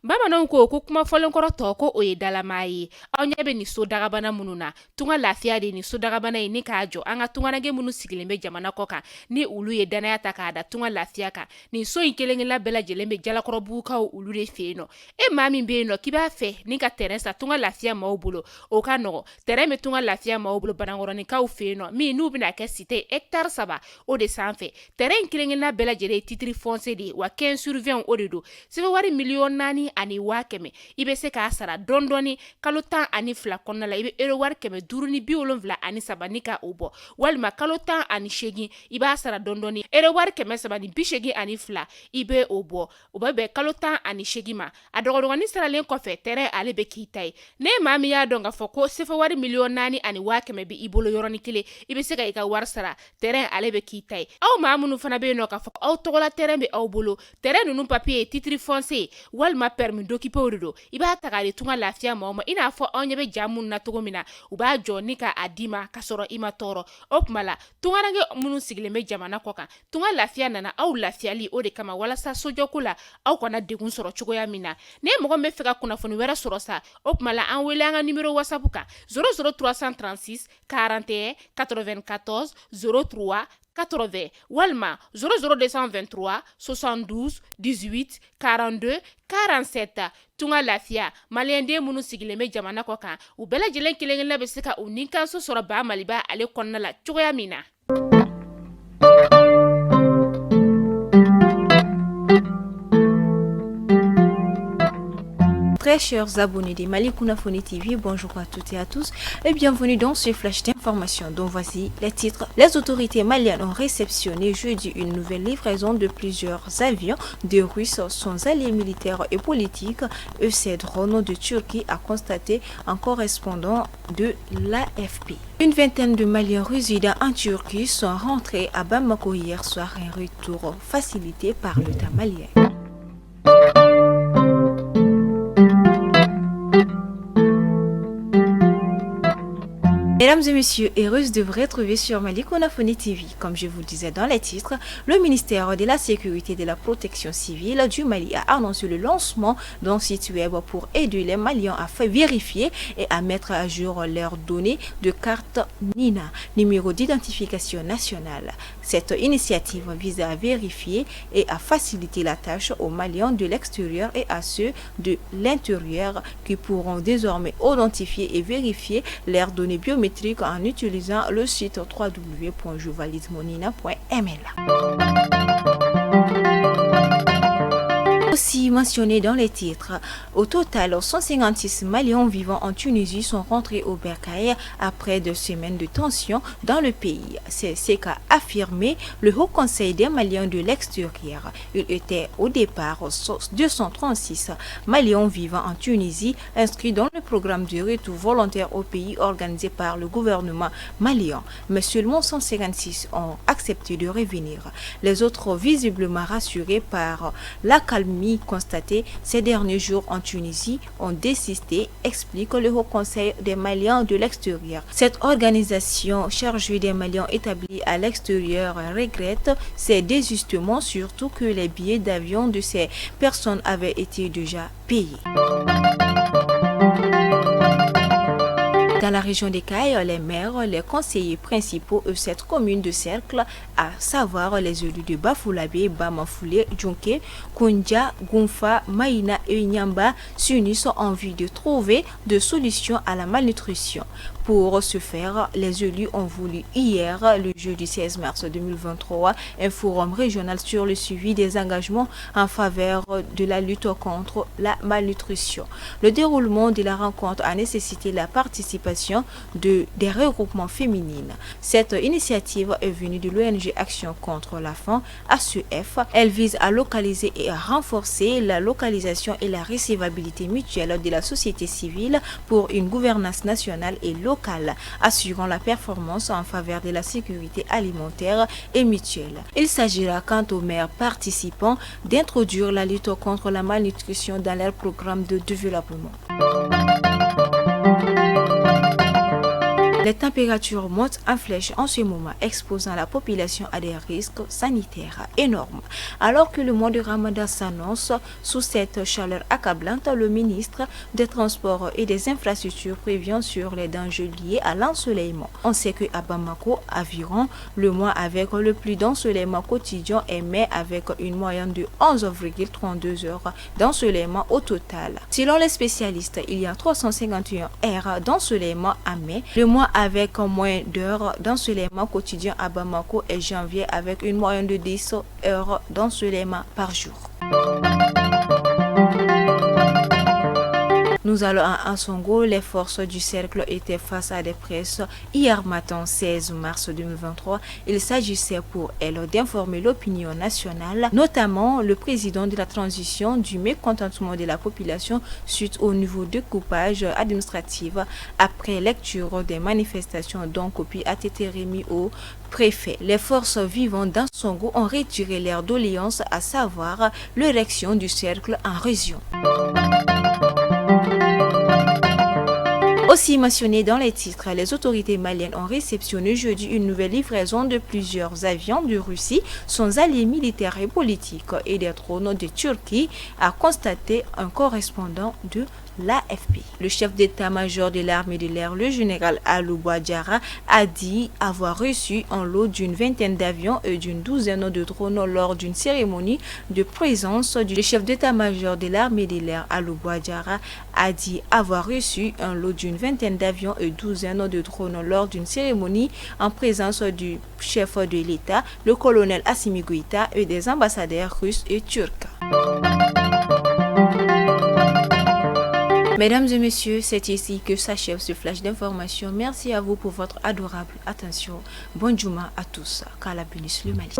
Bamananw ko kuma fɔlen kɔrɔ tɔ ko o ye dalama ye. Aw ɲɛ bɛ ni so dagabana minnu na, tunga lafiya de ni so dagabana ye ni k'a jɔ an ka tunganage minnu sigilen bɛ jamana kɔ kan ni olu ye danaya ta k'a da tunga lafiya kan. Nin so in kelen-kelenna bɛɛ lajɛlen bɛ jalakɔrɔbugukaw olu de fɛ yen nɔ. E maa min bɛ yen nɔ k'i b'a fɛ ni ka terrain sa tunga lafiya maaw bolo, o ka nɔgɔ. Terrain bɛ tunga lafiya maaw bolo Banankɔrɔnikaw fɛ yen nɔ min n'u bɛna kɛ cité hectare 3 o de sanfɛ. Terrain kelen-kelenna bɛɛ lajɛlen ye titre foncier de ye wa 15/20 o de don. Sɛbɛnwari 4,400,000 ani 100,000 i bɛ se k'a sara dɔɔni kalo 12 kɔnɔna la i bɛ euro wari 573 ni ka o bɔ walima kalo 18 i b'a sara dɔɔni euro wari 382 i bɛ o bɔ o bɛ bɛn kalo 18 ma a dɔgɔdɔgɔnin saralen kɔfɛ terrain ale bɛ k'i ta ye ne maa min y'a dɔn k'a fɔ ko sɛbɛnwari 4,400,000 ani 100,000 bɛ i bolo yɔrɔnin kelen i bɛ se ka i ka wari sara terrain ale bɛ k'i ta ye aw maa minnu fana bɛ yen nɔ k'a fɔ aw tɔgɔla terrain bɛ aw bolo terrain ninnu papier ye titre foncier walima permis d'occuper de don i b'a ta k'a di tunga lafiya maaw ma i n'a fɔ aw ɲɛ bɛ ja minnu na cogo min na u b'a jɔ ni ka a d'i ma ka sɔrɔ i ma tɔɔrɔ o tuma la tunganage minnu sigilen bɛ jamana kɔ kan tunga lafiya nana aw lafiyali o de kama walasa sojɔko la aw kana degun sɔrɔ cogoya min na ne mɔgɔ min bɛ fɛ ka kunnafoni wɛrɛ sɔrɔ sa o tuma la an wele an ka numéro whatsapp kan 00336 41 94 03 80 walima 00223 72 18 42 47 tunga lafiya maliyɛnden minnu sigilen bɛ jamana kɔ kan u bɛɛ lajɛlen kelen-kelenna bɛ se ka u ninkanso sɔrɔ ba maliba ale kɔnɔna la cogoya min na. Très chers abonnés des Mali Kunafoni TV, bonjour à toutes et à tous et bienvenue dans ce flash d'information dont voici les titres. Les autorités maliennes ont réceptionné jeudi une nouvelle livraison de plusieurs avions de Russes sans alliés militaires et politiques et ces drones de Turquie, a constaté un correspondant de l'AFP. Une vingtaine de Maliens résidant en Turquie sont rentrés à Bamako hier soir, un retour facilité par l'État malien. Mesdames et messieurs, heureuse de vous retrouver sur Mali Kunafoni TV. Comme je vous le disais dans les titres, le ministère de la Sécurité et de la Protection civile du Mali a annoncé le lancement d'un site web pour aider les Maliens à vérifier et à mettre à jour leurs données de carte NINA, numéro d'identification nationale. Cette initiative vise à vérifier et à faciliter la tâche aux Maliens de l'extérieur et à ceux de l'intérieur qui pourront désormais identifier et vérifier leurs données biométriques en utilisant le site www.jevalismonina.ml. Aussi mentionné dans les titres, au total, 156 Maliens vivant en Tunisie sont rentrés au Bercail après 2 semaines de tension dans le pays. C'est ce qu'a affirmé le Haut Conseil des Maliens de l'extérieur. Il était au départ 236 Maliens vivant en Tunisie inscrits dans le programme de retour volontaire au pays organisé par le gouvernement malien, mais seulement 156 ont accepté de revenir. Les autres, visiblement rassurés par l'accalmie constatée ces derniers jours en Tunisie, ont désisté, explique le Haut Conseil des Maliens de l'extérieur. Cette organisation chargée des Maliens établis à l'extérieur regrette ces désistements, surtout que les billets d'avion de ces personnes avaient été déjà payés. Dans la région des Cayes, les maires, les conseillers principaux de cette commune de cercle, à savoir les élus de Bafoulabé, Bamafoulé, Djonké, Koundja, Gounfa, Maïna et Nyamba, s'unissent en vue de trouver des solutions à la malnutrition. Pour ce faire, les élus ont voulu hier, le jeudi 16 mars 2023, un forum régional sur le suivi des engagements en faveur de la lutte contre la malnutrition. Le déroulement de la rencontre a nécessité la participation des regroupements féminines. Cette initiative est venue de l'ONG Action contre la faim, ACF. Elle vise à localiser et à renforcer la localisation et la recevabilité mutuelle de la société civile pour une gouvernance nationale et locale, assurant la performance en faveur de la sécurité alimentaire et mutuelle. Il s'agira quant aux maires participants d'introduire la lutte contre la malnutrition dans leur programme de développement. Les températures montent en flèche en ce moment, exposant la population à des risques sanitaires énormes. Alors que le mois de Ramadan s'annonce sous cette chaleur accablante, le ministre des Transports et des Infrastructures prévient sur les dangers liés à l'ensoleillement. On sait qu'à Bamako, environ le mois avec le plus d'ensoleillement quotidien est mai avec une moyenne de 11,32 heures d'ensoleillement au total. Selon les spécialistes, il y a 351 heures d'ensoleillement à mai. Le mois avec moins d'heures d'ensoleillement quotidien à Bamako est janvier avec une moyenne de 10 heures d'ensoleillement par jour. Nous allons à Ansongo. Les forces du cercle étaient face à des presses hier matin 16 mars 2023. Il s'agissait pour elles d'informer l'opinion nationale, notamment le président de la transition, du mécontentement de la population suite au nouveau découpage administratif après lecture des manifestations dont copie a été remis au préfet. Les forces vivantes d'Ansongo ont retiré leur doléance, à savoir l'érection du cercle en région. Aussi mentionné dans les titres, les autorités maliennes ont réceptionné jeudi une nouvelle livraison de plusieurs avions de Russie sans alliés militaires et politiques et des drones de Turquie, a constaté un correspondant de l'AFP. Le chef d'état-major de l'armée de l'air, le général Alou Bouadjara, a dit avoir reçu un lot d'une vingtaine d'avions et d'une douzaine de drones lors d'une cérémonie de présence du chef d'état-major de l'armée de l'air, Alou Bouadjara, a dit avoir reçu un lot d'une vingtaine d'avions et douzaine de drones lors d'une cérémonie en présence du chef de l'État, le colonel Assimi Goïta, et des ambassadeurs russes et turcs. Mesdames et messieurs, c'est ici que s'achève ce flash d'information. Merci à vous pour votre adorable attention. Bonne Juma à tous. Qu'Allah bénisse le Mali.